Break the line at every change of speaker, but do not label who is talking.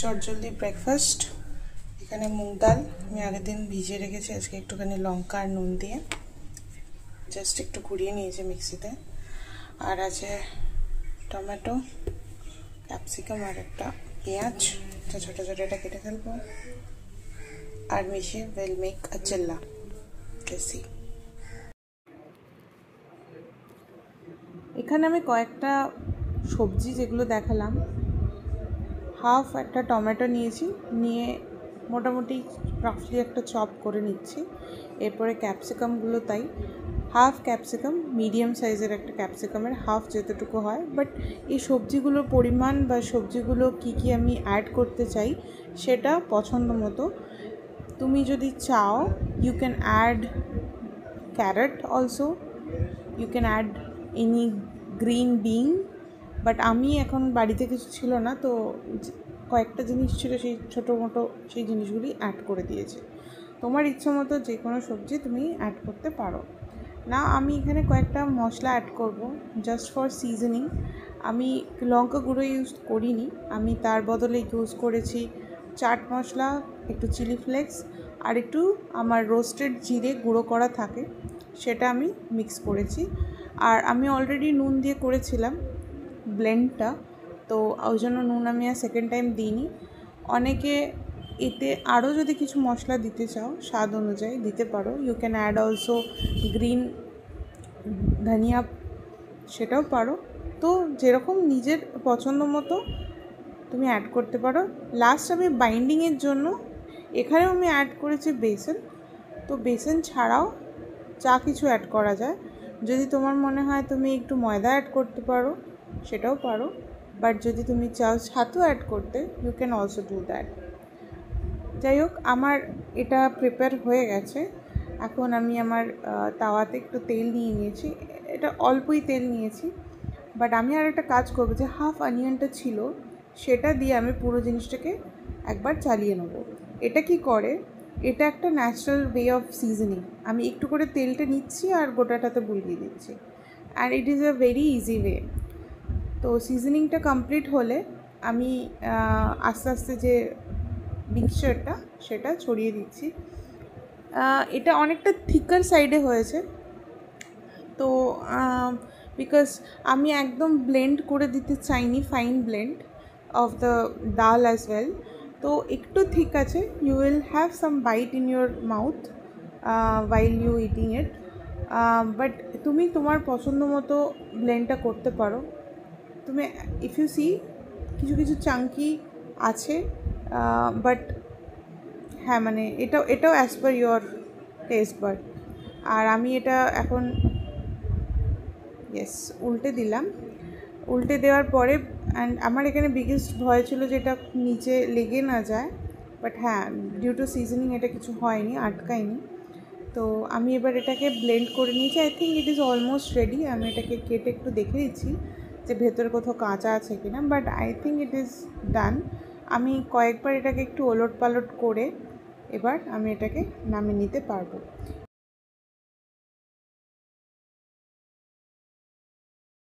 চটজলদি ব্রেকফাস্ট। এখানে মুগ ডাল আমি আগের দিন ভিজিয়ে রেখেছি, আজকে একটুখানি লঙ্কা আর নুন দিয়ে জাস্ট একটু ঘুরিয়ে নিয়েছি মিক্সিতে। আর আছে টমেটো, ক্যাপসিকাম আর একটা পেঁয়াজ, ছোটো ছোটো এটা কেটে ফেলবো আর মিশিয়ে উইল মেক আ চিল্লা। লেসি এখানে আমি কয়েকটা সবজি যেগুলো দেখালাম, হাফ একটা টমেটো নিয়েছি, নিয়ে মোটামুটি রাফলি একটা চপ করে নিচ্ছি। এরপরে ক্যাপসিকামগুলো তাই হাফ ক্যাপসিকাম, মিডিয়াম সাইজের একটা ক্যাপসিকামের হাফ যতটুকু হয়। বাট এই সবজিগুলোর পরিমাণ বা সবজিগুলো কী কী আমি অ্যাড করতে চাই সেটা পছন্দ মতো। তুমি যদি চাও you can add carrot also, you can add any green bean, but আমি এখন বাড়িতে কিছু ছিল না, তো কয়েকটা জিনিস ছিল সেই ছোটো মোটো সেই জিনিসগুলি অ্যাড করে দিয়েছি। তোমার ইচ্ছা মতো যে কোনো সবজি তুমি অ্যাড করতে পারো। না, আমি এখানে কয়েকটা মশলা অ্যাড করব জাস্ট ফর সিজনিং। আমি লঙ্কা গুঁড়ো ইউজ করিনি, আমি তার বদলে ইউজ করেছি চাট মশলা, একটু চিলি ফ্লেক্স আর একটু আমার রোস্টেড জিরে গুঁড়ো করা থাকে সেটা আমি মিক্স করেছি। আর আমি অলরেডি নুন দিয়ে করেছিলাম ব্লেন্ডটা, তো ওই জন্য নুন আমি আর সেকেন্ড টাইম দিইনি। অনেকে এতে আরও যদি কিছু মশলা দিতে চাও স্বাদ অনুযায়ী দিতে পারো। You can add also green dhania, সেটাও পারো। তো যেরকম নিজের পছন্দ মতো তুমি অ্যাড করতে পারো। লাস্ট আমি বাইন্ডিংয়ের জন্য এখানেও আমি অ্যাড করেছি বেসন। তো বেসন ছাড়াও যা কিছু অ্যাড করা যায়, যদি তোমার মনে হয় তুমি একটু ময়দা অ্যাড করতে পারো সেটাও পারো, বাট যদি তুমি চাও ছাতু অ্যাড করতে you can also do that. যাই হোক, আমার এটা প্রিপেয়ার হয়ে গেছে। এখন আমি আমার তাওয়াতে একটু তেল নিয়ে নিয়েছি, এটা অল্পই তেল নিয়েছি। বাট আমি আর একটা কাজ করবো, যে হাফ অনিয়নটা ছিল সেটা দিয়ে আমি পুরো জিনিসটাকে একবার চালিয়ে নেব। এটা কি করে, এটা একটা ন্যাচারাল ওয়ে অফ সিজনিং। আমি একটু করে তেলটা নিচ্ছি আর গোটাটাতে বুলিয়ে দিচ্ছি, and it is a very easy way. তো সিজনিংটা কমপ্লিট হলে আমি আস্তে আস্তে যে মিক্সচারটা সেটা ছড়িয়ে দিচ্ছি। এটা অনেকটা থিকার সাইডে হয়েছে, তো বিকজ আমি একদম ব্লেন্ড করে দিতে চাইনি, fine blend of the dal as well. তো একটু ঠিক আছে, you will have some bite in your mouth while you eating it, but তুমি তোমার পছন্দ মতো ব্লেন্ডটা করতে পারো। তুমি ইফ ইউ সি কিছু কিছু চাঙ্কি আছে, বাট হ্যাঁ মানে এটাও as per your taste bud. আর আমি এটা এখন উল্টে দিলাম। উল্টে দেওয়ার পরে অ্যান্ড আমার এখানে বিগেস্ট ভয় ছিল যে এটা নিচে লেগে না যায়, বাট হ্যাঁ ডিউ টু সিজনিং এটা কিছু হয়নি, আটকায়নি। তো আমি এবার এটাকে ব্লেন্ড করে নিয়েছি। I think it is almost ready. আমি এটাকে কেটে একটু দেখে দিচ্ছি যে ভেতরে কোথাও কাঁচা আছে কি না, but I think it is done. আমি কয়েকবার এটাকে একটু ওলট পালট করে এবার আমি এটাকে নামিয়ে নিতে পারবো।